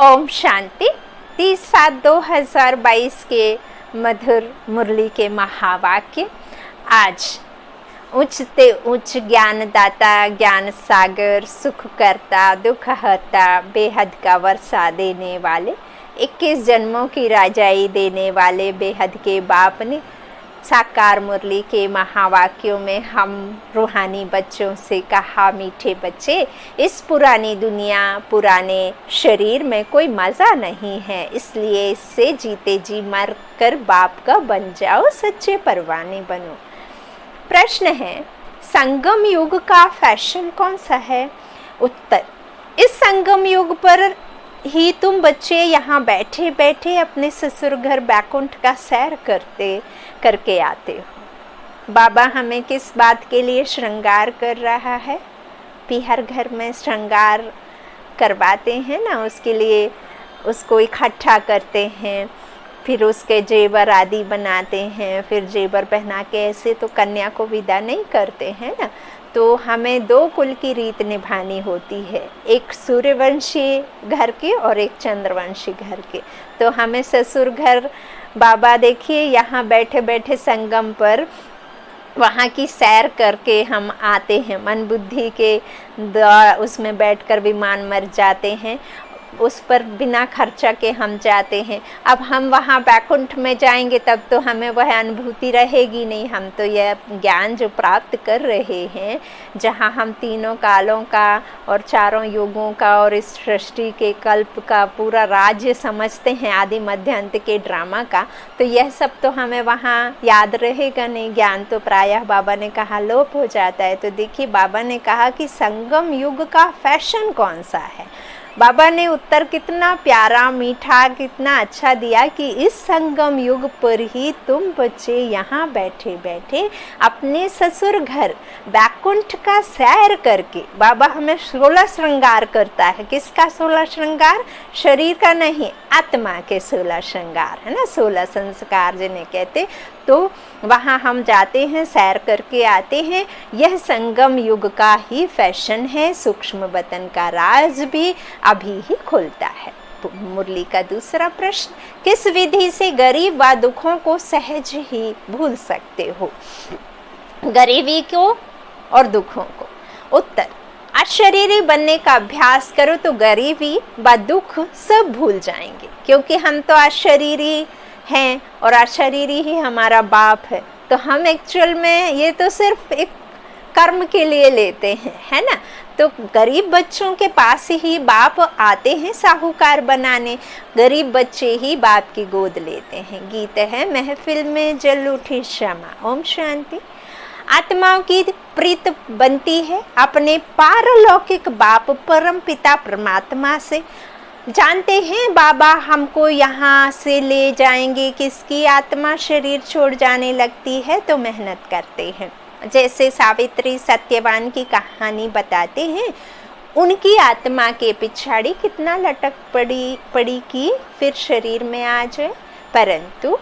ओम शांति। 30/7/2022 के मधुर मुरली के महावाक्य। आज उच्चते उच्च ज्ञानदाता, ज्ञान सागर, सुख करता, दुख हरता, बेहद का वर्षा देने वाले, 21 जन्मों की राजाई देने वाले बेहद के बाप ने साकार मुरली के महावाक्यों में हम रूहानी बच्चों से कहा, मीठे बच्चे, इस पुरानी दुनिया, पुराने शरीर में कोई मज़ा नहीं है, इसलिए इससे जीते जी मर कर बाप का बन जाओ, सच्चे परवाने बनो। प्रश्न है, संगम युग का फैशन कौन सा है? उत्तर, इस संगम युग पर ही तुम बच्चे यहाँ बैठे बैठे अपने ससुर घर बैकुंठ का सैर करके आते हो। बाबा हमें किस बात के लिए श्रृंगार कर रहा है? पीहर घर में श्रृंगार करवाते हैं ना, उसके लिए उसको इकट्ठा करते हैं, फिर उसके जेवर आदि बनाते हैं, फिर जेवर पहना के ऐसे तो कन्या को विदा नहीं करते हैं ना। तो हमें 2 कुल की रीत निभानी होती है, एक सूर्यवंशी घर के और एक चंद्रवंशी घर के। तो हमें ससुर घर बाबा देखिए यहाँ बैठे बैठे संगम पर वहाँ की सैर करके हम आते हैं, मन बुद्धि के द्वारा उसमें बैठकर विमान मर जाते हैं, उस पर बिना खर्चा के हम जाते हैं। अब हम वहाँ बैकुंठ में जाएंगे तब तो हमें वह अनुभूति रहेगी नहीं। हम तो यह ज्ञान जो प्राप्त कर रहे हैं, जहाँ हम तीनों कालों का और चारों युगों का और इस सृष्टि के कल्प का पूरा राज्य समझते हैं, आदि मध्य अंत के ड्रामा का, तो यह सब तो हमें वहाँ याद रहेगा नहीं। ज्ञान तो प्रायः बाबा ने कहा लोप हो जाता है। तो देखिए, बाबा ने कहा कि संगम युग का फैशन कौन सा है। बाबा ने उत्तर कितना प्यारा, मीठा, कितना अच्छा दिया कि इस संगम युग पर ही तुम बच्चे यहाँ बैठे बैठे अपने ससुर घर बैकुंठ का सैर करके, बाबा हमें 16 श्रृंगार करता है। किसका 16 श्रृंगार? शरीर का नहीं, आत्मा के 16 श्रृंगार है ना, 16 संस्कार जिन्हें कहते। तो वहाँ हम जाते हैं, सैर करके आते हैं। यह संगम युग का ही फैशन है। सूक्ष्म वतन का राज भी अभी ही खुलता है। मुरली का दूसरा प्रश्न, किस विधि से गरीब व दुखों को सहज ही भूल सकते हो? गरीबी को और दुखों को। उत्तर, अशरीरी बनने का अभ्यास करो तो गरीबी व दुख सब भूल जाएंगे, क्योंकि हम तो अशरीरी हैं और अशरीरी ही हमारा बाप है। तो हम एक्चुअल में ये तो सिर्फ एक कर्म के लिए लेते हैं, है ना। तो गरीब बच्चों के पास ही बाप आते हैं साहूकार बनाने, गरीब बच्चे ही बाप की गोद लेते हैं। गीत है, महफिल में जल उठी क्षमा। ओम शांति। आत्माओं की प्रीत बनती है अपने पारलौकिक बाप परम पिता परमात्मा से। जानते हैं बाबा हमको यहाँ से ले जाएंगे, किसकी आत्मा शरीर छोड़ जाने लगती है तो मेहनत करते हैं। जैसे सावित्री सत्यवान की कहानी बताते हैं, उनकी आत्मा के पिछाड़ी कितना लटक पड़ी कि फिर शरीर में आ जाए, परंतु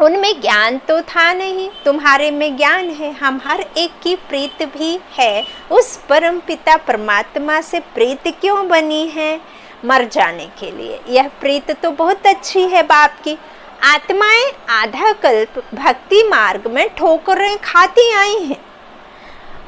उनमें ज्ञान तो था नहीं। तुम्हारे में ज्ञान है, हम हर एक की प्रीत भी है उस परम पिता परमात्मा से। प्रीत क्यों बनी है? मर जाने के लिए। यह प्रीत तो बहुत अच्छी है बाप की। आत्माएं आधा कल्प भक्ति मार्ग में ठोकरें खाती आई हैं,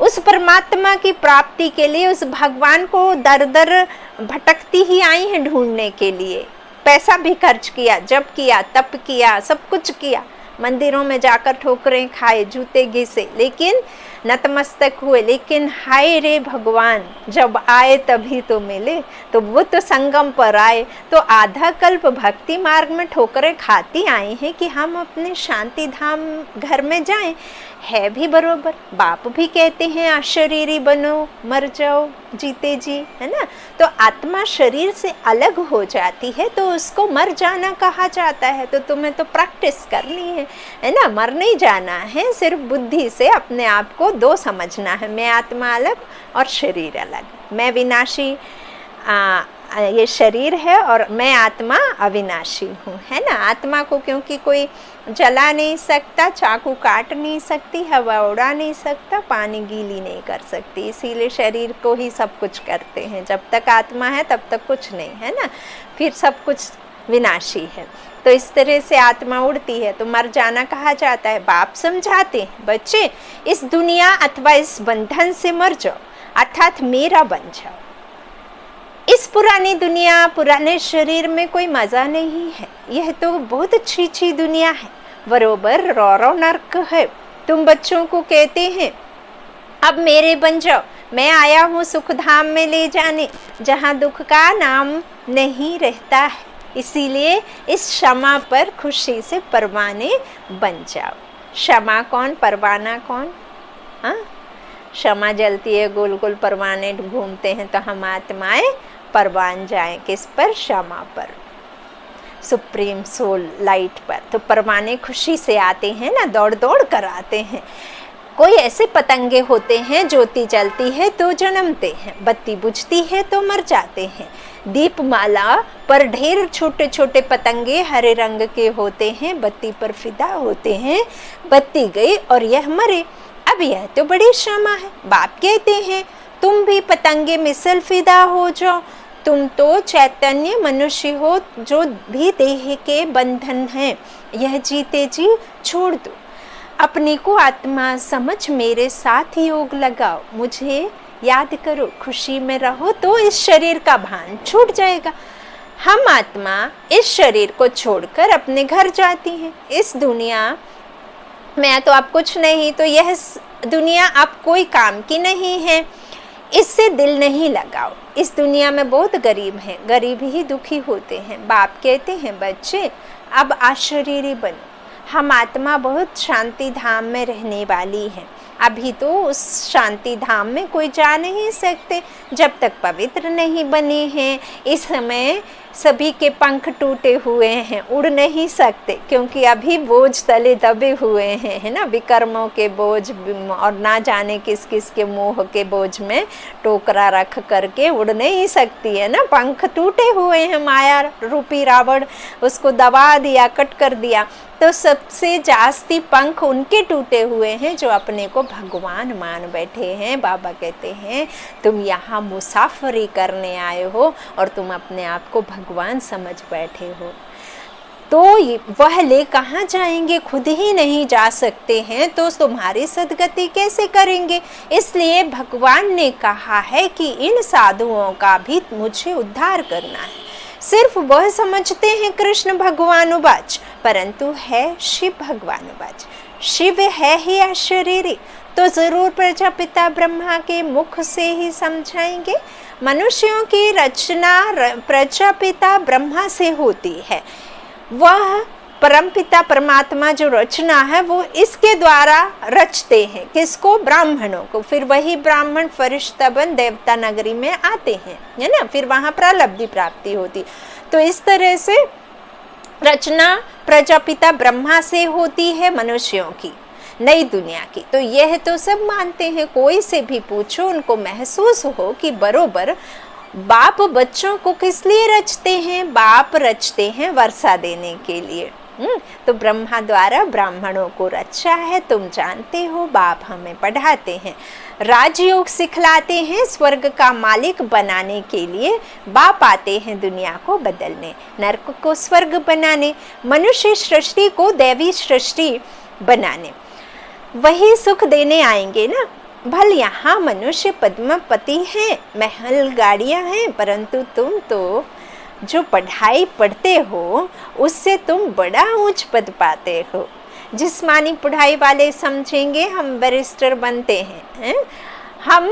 उस परमात्मा की प्राप्ति के लिए, उस भगवान को दर दर भटकती ही आई हैं ढूंढने के लिए। पैसा भी खर्च किया, जप किया, तप किया, सब कुछ किया, मंदिरों में जाकर ठोकरें खाए, जूते घिसे, लेकिन नतमस्तक हुए। लेकिन हाय रे भगवान, जब आए तभी तो मिले। तो वो तो संगम पर आए, तो आधा कल्प भक्ति मार्ग में ठोकरें खाती आई हैं कि हम अपने शांति धाम घर में जाएं। है भी बरोबर, बाप भी कहते हैं अशरीरी बनो, मर जाओ, जीते जी, है ना। तो आत्मा शरीर से अलग हो जाती है तो उसको मर जाना कहा जाता है। तो तुम्हें तो प्रैक्टिस करनी है ना, मर नहीं जाना है, सिर्फ बुद्धि से अपने आप को 2 समझना है, मैं आत्मा अलग और शरीर अलग। मैं विनाशी ये शरीर है और मैं आत्मा अविनाशी हूँ, है ना। आत्मा को क्योंकि कोई जला नहीं सकता, चाकू काट नहीं सकती, हवा उड़ा नहीं सकता, पानी गीली नहीं कर सकती, इसीलिए शरीर को ही सब कुछ करते हैं। जब तक आत्मा है तब तक कुछ नहीं, है ना। फिर सब कुछ विनाशी है। तो इस तरह से आत्मा उड़ती है तो मर जाना कहा जाता है। बाप समझाते हैं, बच्चे इस दुनिया अथवा इस बंधन से मर जाओ, अर्थात मेरा बन जाओ। इस पुरानी दुनिया, पुराने शरीर में कोई मजा नहीं है। यह तो बहुत अच्छी दुनिया है, बरोबर रौरव नर्क है। तुम बच्चों को कहते हैं अब मेरे बन जाओ, मैं आया हूँ सुख धाम में ले जाने, जहाँ दुख का नाम नहीं रहता है। इसीलिए इस क्षमा पर खुशी से परवाने बन जाओ। क्षमा कौन, परवाना कौन? हाँ, क्षमा जलती है, गोल गोल परवाने घूमते हैं, तो हम आत्माएं परवान जाएं किस पर? क्षमा पर, सुप्रीम सोल लाइट पर। तो परवाने खुशी से आते हैं ना, दौड़ दौड़ कर आते हैं। कोई ऐसे पतंगे होते हैं, ज्योति जलती है तो जन्मते हैं, बत्ती बुझती है तो मर जाते हैं। दीपमाला पर ढेर छोटे छोटे पतंगे हरे रंग के होते हैं, बत्ती पर फिदा होते हैं, बत्ती गई और यह मरे। अब यह तो बड़ी क्षमा है। बाप कहते हैं तुम भी पतंगे मिसल फिदा हो जाओ, तुम तो चैतन्य मनुष्य हो जो भी देह के बंधन हैं, यह जीते जी छोड़ दो। अपने को आत्मा समझ मेरे साथ योग लगाओ, मुझे याद करो, खुशी में रहो तो इस शरीर का भान छूट जाएगा। हम आत्मा इस शरीर को छोड़कर अपने घर जाती हैं। इस दुनिया में तो आप कुछ नहीं, तो यह दुनिया आप कोई काम की नहीं है, इससे दिल नहीं लगाओ। इस दुनिया में बहुत गरीब हैं, गरीब ही दुखी होते हैं। बाप कहते हैं बच्चे अब अशरीरी बनो। हम आत्मा बहुत शांति धाम में रहने वाली है। अभी तो उस शांति धाम में कोई जा नहीं सकते जब तक पवित्र नहीं बने हैं। इस समय सभी के पंख टूटे हुए हैं, उड़ नहीं सकते, क्योंकि अभी बोझ तले दबे हुए हैं, है ना। विकर्मों के बोझ और ना जाने किस किस के मोह के बोझ में टोकरा रख करके उड़ नहीं सकती है ना। पंख टूटे हुए हैं, माया रूपी रावण उसको दबा दिया, कट कर दिया। तो सबसे जास्ती पंख उनके टूटे हुए हैं जो अपने को भगवान मान बैठे हैं। बाबा कहते हैं तुम यहाँ मुसाफरी करने आए हो और तुम अपने आप को भगवान समझ बैठे हो। तो वह ले कहाँ जाएंगे, खुद ही नहीं जा सकते हैं तो तुम्हारी सदगति कैसे करेंगे। इसलिए भगवान ने कहा है कि इन साधुओं का भी मुझे उद्धार करना है। सिर्फ वह समझते हैं कृष्ण भगवानुवाच, परंतु है शिव भगवानुवाच। शिव है ही अशरीरी, तो जरूर प्रजापिता ब्रह्मा के मुख से ही समझाएंगे। मनुष्यों की रचना प्रजापिता ब्रह्मा से होती है। वह परमपिता परमात्मा जो रचना है वो इसके द्वारा रचते हैं। किसको? ब्राह्मणों को। फिर वही ब्राह्मण फरिश्ता बन देवता नगरी में आते हैं, है ना। फिर वहां प्रलब्धि प्राप्ति होती। तो इस तरह से रचना प्रजापिता ब्रह्मा से होती है मनुष्यों की, नई दुनिया की। तो यह तो सब मानते हैं। कोई से भी पूछो, उनको महसूस हो कि बरोबर बाप बच्चों को किस लिए रचते हैं। बाप रचते हैं वर्षा देने के लिए। तो ब्रह्मा द्वारा ब्राह्मणों को रचा है, तुम जानते हो। बाप हमें पढ़ाते हैं, राजयोग सिखलाते हैं, स्वर्ग का मालिक बनाने के लिए बाप आते हैं दुनिया को बदलने, नरक को स्वर्ग बनाने, मनुष्य सृष्टि को दैवी सृष्टि बनाने। वही सुख देने आएंगे ना। भल यहाँ मनुष्य पद्मपति हैं, महल गाड़ियां हैं, परंतु तुम तो जो पढ़ाई पढ़ते हो उससे तुम बड़ा ऊंच पद पाते हो। जिस्मानी पढ़ाई वाले समझेंगे हम बैरिस्टर बनते हैं, हम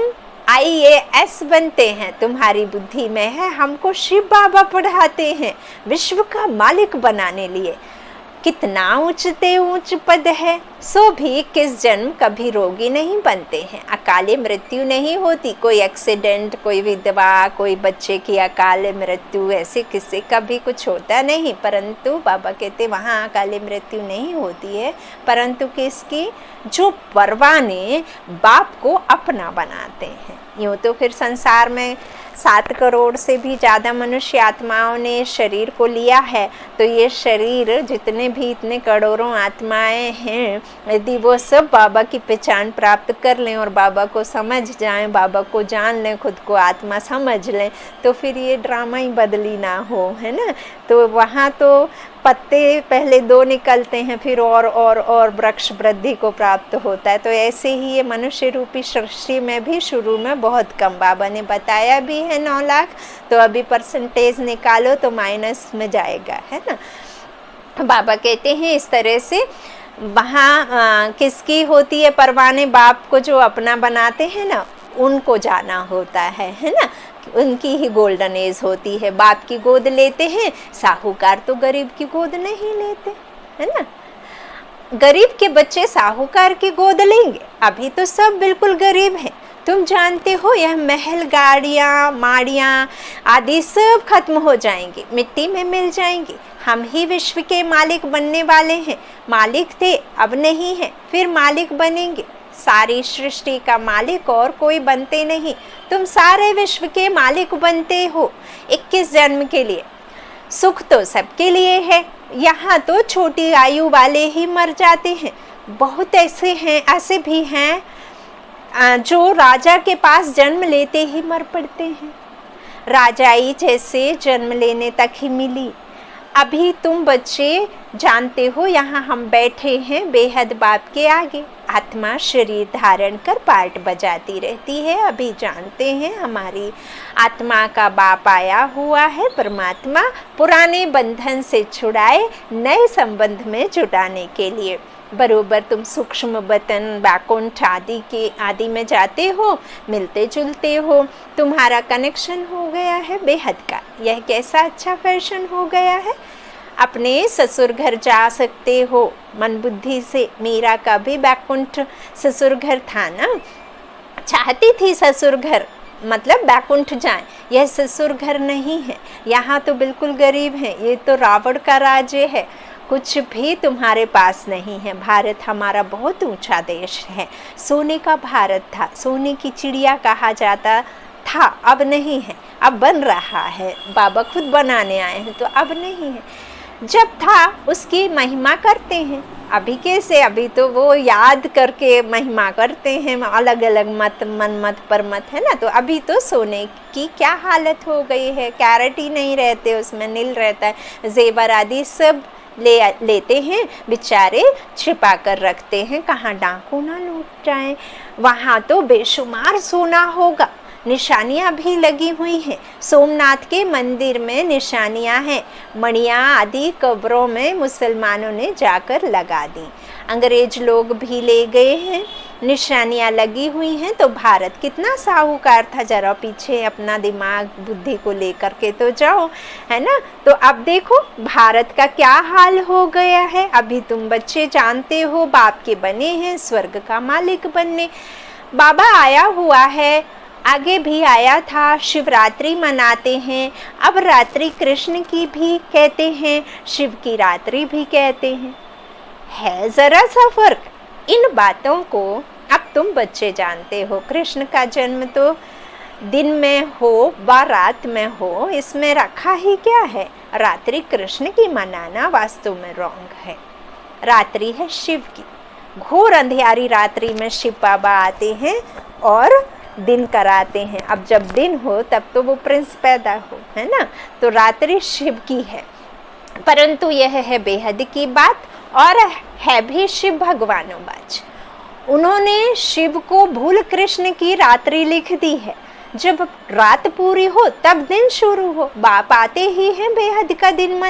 IAS बनते हैं, तुम्हारी बुद्धि में है। हमको शिव बाबा पढ़ाते हैं विश्व का मालिक बनाने लिए। कितना ऊंचते ऊंच पद है। सो भी किस जन्म कभी रोगी नहीं बनते हैं, अकाले मृत्यु नहीं होती। कोई एक्सीडेंट, कोई विधवा, कोई बच्चे की अकाले मृत्यु, ऐसे किसी का भी कुछ होता नहीं। परंतु बाबा कहते वहाँ अकाले मृत्यु नहीं होती है, परंतु किसकी? जो परवाने बाप को अपना बनाते हैं। यूँ तो फिर संसार में 7 करोड़ से भी ज़्यादा मनुष्य आत्माओं ने शरीर को लिया है, तो ये शरीर जितने भी इतने करोड़ों आत्माएं हैं, यदि वो सब बाबा की पहचान प्राप्त कर लें और बाबा को समझ जाएं, बाबा को जान लें, खुद को आत्मा समझ लें, तो फिर ये ड्रामा ही बदली ना हो, है ना। तो वहाँ तो पत्ते पहले 2 निकलते हैं, फिर और वृक्ष वृद्धि को प्राप्त होता है। तो ऐसे ही ये मनुष्य रूपी सृष्टि में भी शुरू में बहुत कम, बाबा ने बताया भी है 9 लाख, तो अभी परसेंटेज निकालो तो माइनस में जाएगा, है ना। बाबा कहते हैं इस तरह से वहाँ किसकी होती है परवाने, बाप को जो अपना बनाते हैं ना, उनको जाना होता है ना। उनकी ही गोल्डन एज होती है। बाप की गोद लेते हैं, साहूकार तो गरीब की गोद नहीं लेते, है ना। गरीब के बच्चे साहूकार की गोद लेंगे, अभी तो सब बिल्कुल गरीब हैं। तुम जानते हो यह महल, गाड़ियाँ, माड़ियाँ आदि सब खत्म हो जाएंगी, मिट्टी में मिल जाएंगी। हम ही विश्व के मालिक बनने वाले हैं। मालिक थे, अब नहीं है, फिर मालिक बनेंगे। सारी सृष्टि का मालिक और कोई बनते नहीं, तुम सारे विश्व के मालिक बनते हो 21 जन्म के लिए। सुख तो सबके लिए है, यहाँ तो छोटी आयु वाले ही मर जाते हैं। बहुत ऐसे भी हैं जो राजा के पास जन्म लेते ही मर पड़ते हैं। राजाई जैसे जन्म लेने तक ही मिली। अभी तुम बच्चे जानते हो, यहाँ हम बैठे हैं बेहद बाप के आगे, आत्मा शरीर धारण कर पार्ट बजाती रहती है। अभी जानते हैं हमारी आत्मा का बाप आया हुआ है परमात्मा, पुराने बंधन से छुड़ाए नए संबंध में जुटाने के लिए। बरोबर तुम सूक्ष्म बतन, बैकुंठ आदि में जाते हो, मिलते जुलते हो, तुम्हारा कनेक्शन हो गया है बेहद का। यह कैसा अच्छा फैशन हो गया है। अपने ससुर घर जा सकते हो मन बुद्धि से। मीरा का भी बैकुंठ ससुर घर था ना, चाहती थी ससुर घर मतलब बैकुंठ जाए। यह ससुर घर नहीं है, यहाँ तो बिल्कुल गरीब है। ये तो रावण का राज्य है, कुछ भी तुम्हारे पास नहीं है। भारत हमारा बहुत ऊंचा देश है, सोने का भारत था, सोने की चिड़िया कहा जाता था, अब नहीं है, अब बन रहा है। बाबा खुद बनाने आए हैं, तो अब नहीं है। जब था उसकी महिमा करते हैं। अभी कैसे, अभी तो वो याद करके महिमा करते हैं, अलग अलग मत, मन मत पर मत, है ना। तो अभी तो सोने की क्या हालत हो गई है, कैरेट ही नहीं रहते उसमें, नील रहता है। जेवर आदि सब लेते हैं बेचारे, छिपा कर रखते हैं, कहाँ डाकू ना लूट जाएं। वहाँ तो बेशुमार सोना होगा। निशानियाँ भी लगी हुई हैं। सोमनाथ के मंदिर में निशानियाँ हैं। मणियाँ आदि कब्रों में मुसलमानों ने जाकर लगा दी, अंग्रेज लोग भी ले गए हैं। निशानियाँ लगी हुई हैं। तो भारत कितना साहूकार था, जरा पीछे अपना दिमाग बुद्धि को लेकर के तो जाओ, है ना। तो अब देखो भारत का क्या हाल हो गया है। अभी तुम बच्चे जानते हो बाप के बने हैं स्वर्ग का मालिक बनने। बाबा आया हुआ है, आगे भी आया था। शिवरात्रि मनाते हैं, अब रात्रि कृष्ण की भी कहते हैं, शिव की रात्रि भी कहते हैं। है जरा सा फर्क इन बातों को। अब तुम बच्चे जानते हो कृष्ण का जन्म तो दिन में हो व रात में हो, इसमें रखा ही क्या है। रात्रि कृष्ण की मनाना वास्तव में रॉन्ग है। रात्रि है शिव की। घोर अंधियारी रात्रि में शिव बाबा आते हैं और दिन कराते हैं। अब जब दिन हो तब तो वो प्रिंस पैदा हो, है ना। तो रात्रि शिव की है, परंतु यह है बेहद की बात और है भी शिव भगवानोबाज। उन्होंने शिव को भूल कृष्ण की रात्रि लिख दी है। जब रात पूरी हो तब दिन शुरू हो। बाप आते ही हैं बेहद का दिन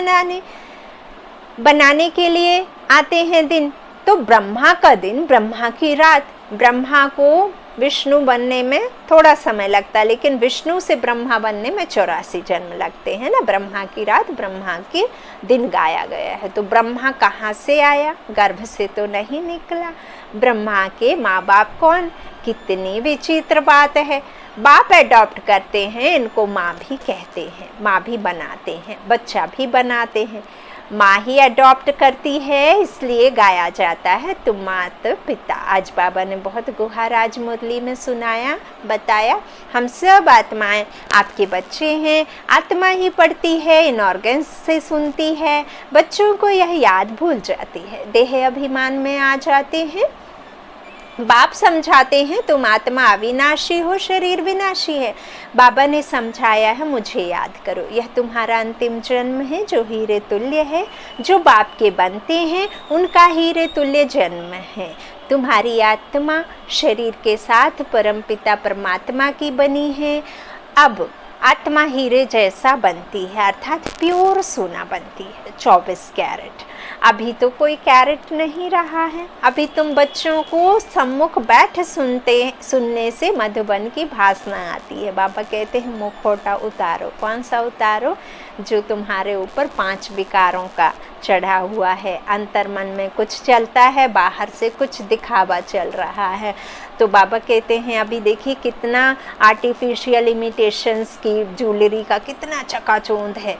बनाने के लिए आते हैं दिन। तो ब्रह्मा का दिन, ब्रह्मा की रात। ब्रह्मा को विष्णु बनने में थोड़ा समय लगता है, लेकिन विष्णु से ब्रह्मा बनने में 84 जन्म लगते हैं ना। ब्रह्मा की रात, ब्रह्मा के दिन गाया गया है। तो ब्रह्मा कहाँ से आया, गर्भ से तो नहीं निकला। ब्रह्मा के माँ बाप कौन, कितनी विचित्र बात है। बाप एडॉप्ट करते हैं, इनको माँ भी कहते हैं, माँ भी बनाते हैं, बच्चा भी बनाते हैं। माँ ही अडॉप्ट करती है, इसलिए गाया जाता है तुम माता पिता। आज बाबा ने बहुत गुहार आज मुरली में सुनाया, बताया हम सब आत्माएं आपके बच्चे हैं। आत्मा ही पढ़ती है, इन ऑर्गन्स से सुनती है, बच्चों को यह याद भूल जाती है, देह अभिमान में आ जाते हैं। बाप समझाते हैं तुम आत्मा अविनाशी हो, शरीर विनाशी है। बाबा ने समझाया है मुझे याद करो, यह तुम्हारा अंतिम जन्म है जो हीरे तुल्य है। जो बाप के बनते हैं उनका हीरे तुल्य जन्म है। तुम्हारी आत्मा शरीर के साथ परमपिता परमात्मा की बनी है। अब आत्मा हीरे जैसा बनती है, अर्थात प्योर सोना बनती है, 24 कैरेट। अभी तो कोई कैरेट नहीं रहा है। अभी तुम बच्चों को सम्मुख बैठ सुनने से मधुबन की भासना आती है। बाबा कहते हैं मुखौटा उतारो। कौन सा उतारो? जो तुम्हारे ऊपर 5 विकारों का चढ़ा हुआ है। अंतर मन में कुछ चलता है, बाहर से कुछ दिखावा चल रहा है। तो बाबा कहते हैं अभी देखिए कितना आर्टिफिशियल इमिटेशंस की ज्वेलरी का कितना चकाचौंध है।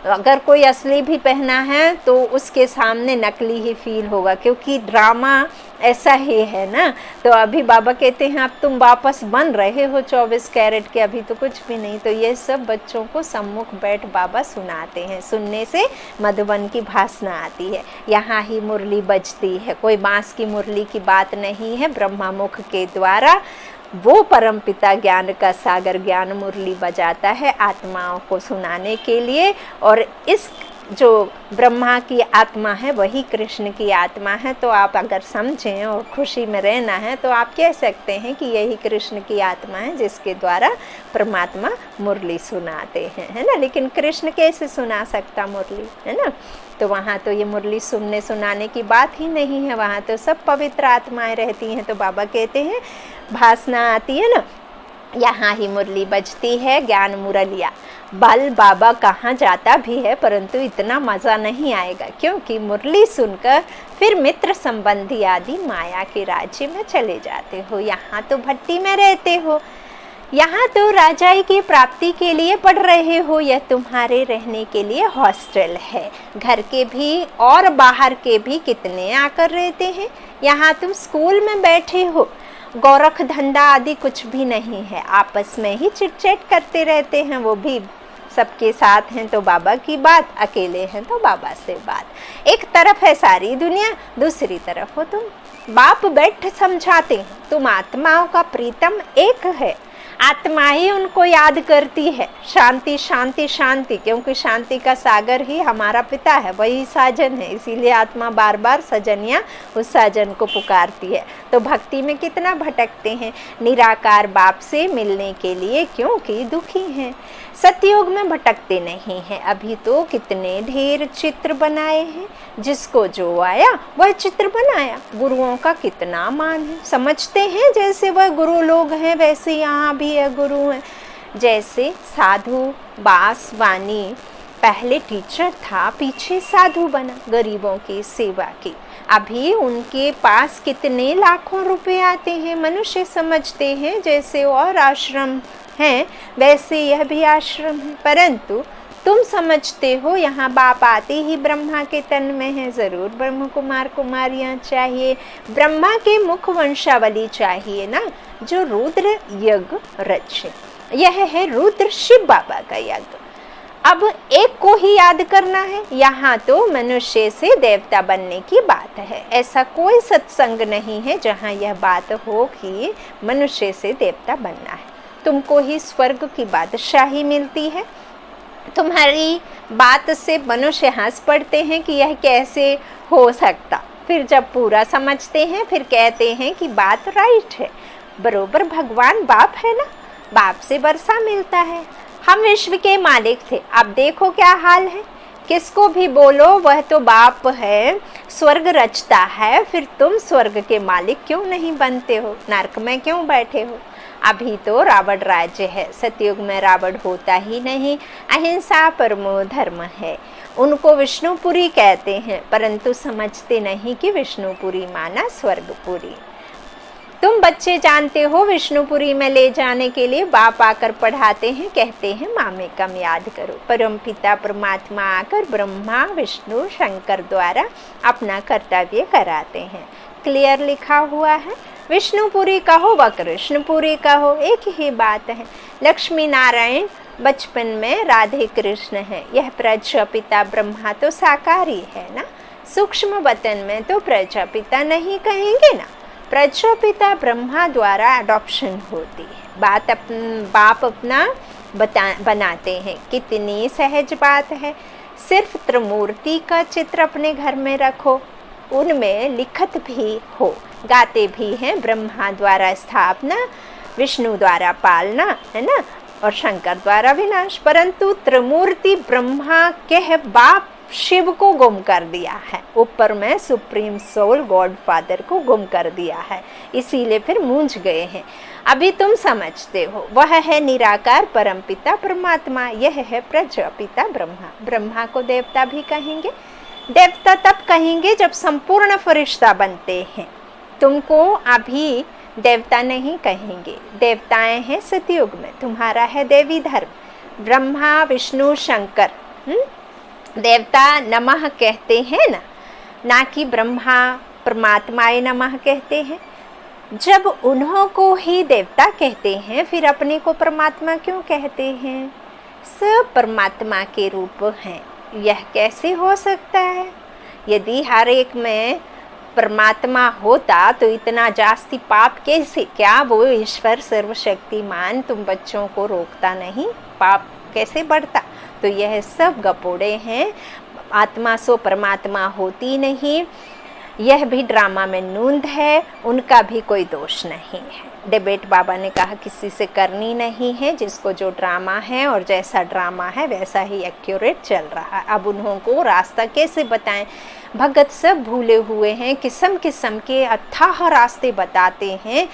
अगर कोई असली भी पहना है तो उसके सामने नकली ही फील होगा, क्योंकि ड्रामा ऐसा ही है ना। तो अभी बाबा कहते हैं अब तुम वापस बन रहे हो 24 कैरेट के, अभी तो कुछ भी नहीं। तो ये सब बच्चों को सम्मुख बैठ बाबा सुनाते हैं। सुनने से मधुबन की भासना आती है, यहाँ ही मुरली बजती है। कोई बांस की मुरली की बात नहीं है। ब्रह्मा मुख के द्वारा वो परमपिता ज्ञान का सागर ज्ञान मुरली बजाता है आत्माओं को सुनाने के लिए। और इस जो ब्रह्मा की आत्मा है वही कृष्ण की आत्मा है। तो आप अगर समझें और खुशी में रहना है तो आप कह सकते हैं कि यही कृष्ण की आत्मा है जिसके द्वारा परमात्मा मुरली सुनाते हैं, है ना। लेकिन कृष्ण कैसे सुना सकता मुरली, है ना। तो वहाँ तो ये मुरली सुनने सुनाने की बात ही नहीं है, वहाँ तो सब पवित्र आत्माएं रहती हैं। तो बाबा कहते हैं भासना आती है ना, यहाँ ही मुरली बजती है ज्ञान मुरलिया। बल बाबा कहाँ जाता भी है, परंतु इतना मज़ा नहीं आएगा, क्योंकि मुरली सुनकर फिर मित्र संबंधी आदि माया के राज्य में चले जाते हो। यहाँ तो भट्टी में रहते हो, यहाँ तो राजाई की प्राप्ति के लिए पढ़ रहे हो। यह तुम्हारे रहने के लिए हॉस्टल है। घर के भी और बाहर के भी कितने आकर रहते हैं। यहाँ तुम स्कूल में बैठे हो, गोरख धंधा आदि कुछ भी नहीं है। आपस में ही चिट-चैट करते रहते हैं, वो भी सबके साथ हैं तो बाबा की बात, अकेले हैं तो बाबा से बात। एक तरफ है सारी दुनिया, दूसरी तरफ हो तुम। बाप बैठ समझाते हैं तुम आत्माओं का प्रीतम एक है। आत्मा ही उनको याद करती है, शांति शांति शांति, क्योंकि शांति का सागर ही हमारा पिता है, वही साजन है। इसीलिए आत्मा बार बार सजन या उस साजन को पुकारती है। तो भक्ति में कितना भटकते हैं निराकार बाप से मिलने के लिए, क्योंकि दुखी हैं। सतयुग में भटकते नहीं हैं। अभी तो कितने ढेर चित्र बनाए हैं, जिसको जो आया वह चित्र बनाया। गुरुओं का कितना मान है, समझते हैं जैसे वह गुरु लोग हैं वैसे यहाँ भी है गुरु हैं। जैसे साधु बासवानी पहले टीचर था, पीछे साधु बना, गरीबों की सेवा की। अभी उनके पास कितने लाखों रुपए आते हैं। मनुष्य समझते हैं जैसे और आश्रम हैं वैसे यह भी आश्रम है, परंतु तुम समझते हो यहाँ बाप आते ही ब्रह्मा के तन में है। जरूर ब्रह्म कुमार कुमारियाँ चाहिए, ब्रह्मा के मुख वंशावली चाहिए ना, जो रुद्र यज्ञ रचे। यह है रुद्र शिव बाबा का यज्ञ। अब एक को ही याद करना है। यहाँ तो मनुष्य से देवता बनने की बात है। ऐसा कोई सत्संग नहीं है जहाँ यह बात हो कि मनुष्य से देवता बनना है। तुमको ही स्वर्ग की बादशाही मिलती है। तुम्हारी बात से मनुष्य हंस पड़ते हैं कि यह कैसे हो सकता। फिर जब पूरा समझते हैं फिर कहते हैं कि बात राइट है। बरोबर भगवान बाप है ना, बाप से वर्षा मिलता है। हम विश्व के मालिक थे, अब देखो क्या हाल है। किसको भी बोलो वह तो बाप है, स्वर्ग रचता है, फिर तुम स्वर्ग के मालिक क्यों नहीं बनते हो, नरक में क्यों बैठे हो। अभी तो रावण राज्य है, सतयुग में रावण होता ही नहीं। अहिंसा परमो धर्म है, उनको विष्णुपुरी कहते हैं, परंतु समझते नहीं कि विष्णुपुरी माना स्वर्गपुरी। तुम बच्चे जानते हो विष्णुपुरी में ले जाने के लिए बाप आकर पढ़ाते हैं, कहते हैं मामे कम याद करो। परम पिता परमात्मा आकर ब्रह्मा विष्णु शंकर द्वारा अपना कर्तव्य कराते हैं। क्लियर लिखा हुआ है। विष्णुपुरी कहो व कृष्णपुरी कहो, एक ही बात है। लक्ष्मी नारायण बचपन में राधे कृष्ण है। यह प्रजापिता ब्रह्मा तो साकारी है ना, सूक्ष्म वतन में तो प्रजापिता नहीं कहेंगे ना। प्रजापिता ब्रह्मा द्वारा अडॉप्शन होती है, बाप अपना बनाते हैं। कितनी सहज बात है। सिर्फ त्रिमूर्ति का चित्र अपने घर में रखो, उनमें लिखत भी हो, गाते भी हैं ब्रह्मा द्वारा स्थापना, विष्णु द्वारा पालना, है ना, और शंकर द्वारा विनाश। परंतु त्रिमूर्ति ब्रह्मा के बाप शिव को गुम कर दिया है, ऊपर में सुप्रीम सोल गॉड फादर को गुम कर दिया है, इसीलिए फिर मूंझ गए हैं। अभी तुम समझते हो, वह है निराकार परमपिता परमात्मा, यह है प्रजापिता ब्रह्मा। ब्रह्मा को देवता भी कहेंगे। देवता तब कहेंगे जब संपूर्ण फरिश्ता बनते हैं। तुमको अभी देवता नहीं कहेंगे, देवताएं हैं सतयुग में, तुम्हारा है देवी धर्म। ब्रह्मा विष्णु शंकर देवता नमः कहते हैं ना कि ब्रह्मा परमात्माए नमः कहते हैं। जब उन्हों को ही देवता कहते हैं, फिर अपने को परमात्मा क्यों कहते हैं? सब परमात्मा के रूप हैं। यह कैसे हो सकता है? यदि हर एक में परमात्मा होता तो इतना जास्ती पाप कैसे? क्या वो ईश्वर सर्वशक्तिमान तुम बच्चों को रोकता नहीं? पाप कैसे बढ़ता? तो यह सब गपोड़े हैं। आत्मा सो परमात्मा होती नहीं, यह भी ड्रामा में नूंद है, उनका भी कोई दोष नहीं है। डिबेट बाबा ने कहा किसी से करनी नहीं है, जिसको जो ड्रामा है और जैसा ड्रामा है वैसा ही एक्यूरेट चल रहा है। अब उन्हों को रास्ता कैसे बताएं? भगत सब भूले हुए हैं, किस्म किस्म के अथाह रास्ते बताते हैं।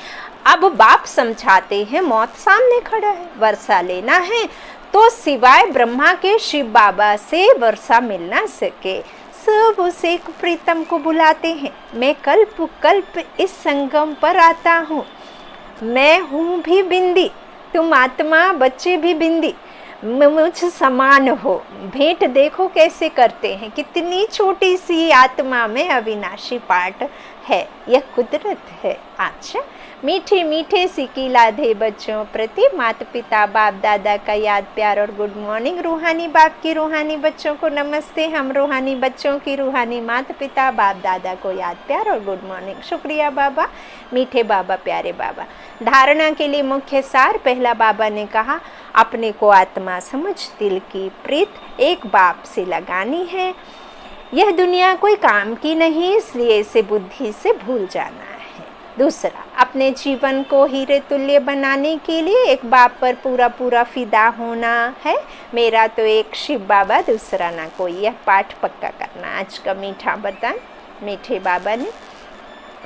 अब बाप समझाते हैं, मौत सामने खड़ा है, वर्षा लेना है तो सिवाय ब्रह्मा के शिव बाबा से वर्षा मिल ना सके। सब उस एक प्रीतम को बुलाते हैं। मैं कल्प कल्प इस संगम पर आता हूँ, मैं हूँ भी बिंदी, तुम आत्मा बच्चे भी बिंदी, मुझ समान हो। भेंट देखो कैसे करते हैं, कितनी छोटी सी आत्मा में अविनाशी पार्ट है, यह कुदरत है। अच्छा, मीठे मीठे सिकी लाधे बच्चों प्रति माता पिता बाप दादा का याद प्यार और गुड मॉर्निंग। रूहानी बाप की रूहानी बच्चों को नमस्ते। हम रूहानी बच्चों की रूहानी माता पिता बाप दादा को याद प्यार और गुड मॉर्निंग। शुक्रिया बाबा, मीठे बाबा, प्यारे बाबा। धारणा के लिए मुख्य सार, पहला बाबा ने कहा अपने को आत्मा समझ दिल की प्रीत एक बाप से लगानी है। यह दुनिया कोई काम की नहीं, इसलिए इसे बुद्धि से भूल जाना है। दूसरा, अपने जीवन को हीरे तुल्य बनाने के लिए एक बाप पर पूरा पूरा फिदा होना है। मेरा तो एक शिव बाबा, दूसरा ना कोई। यह पाठ पक्का करना। आज का मीठा वरदान मीठे बाबा ने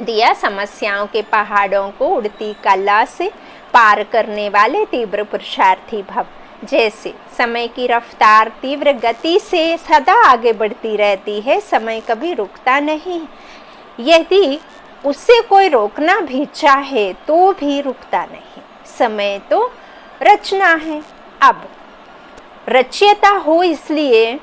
दिया। समस्याओं के पहाड़ों को उड़ती कला से पार करने वाले तीव्र पुरुषार्थी भव। जैसे समय की रफ्तार तीव्र गति से सदा आगे बढ़ती रहती है, समय कभी रुकता नहीं। यदि उससे कोई रोकना भी चाहे तो भी रुकता नहीं। समय तो रचना है। अब रचयिता हो, इसलिए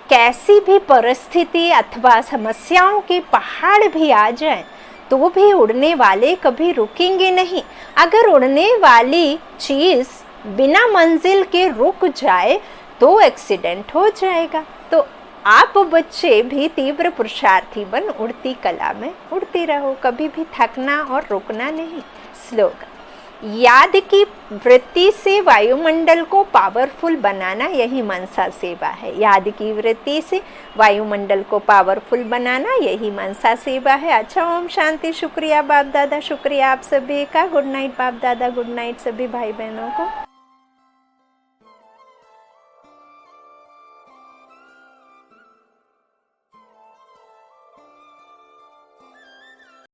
कैसी भी परिस्थिति अथवा समस्याओं के पहाड़ भी आ जाए तो भी उड़ने वाले कभी रुकेंगे नहीं। अगर उड़ने वाली चीज बिना मंजिल के रुक जाए तो एक्सीडेंट हो जाएगा। तो आप बच्चे भी तीव्र पुरुषार्थी बन उड़ती कला में उड़ते रहो, कभी भी थकना और रुकना नहीं। स्लोगन, याद की वृत्ति से वायुमंडल को पावरफुल बनाना, यही मनसा सेवा है। याद की वृत्ति से वायुमंडल को पावरफुल बनाना, यही मनसा सेवा है। अच्छा, ओम शांति। शुक्रिया बाप दादा, शुक्रिया आप सभी का। गुड नाइट बाप दादा, गुड नाइट सभी भाई बहनों को।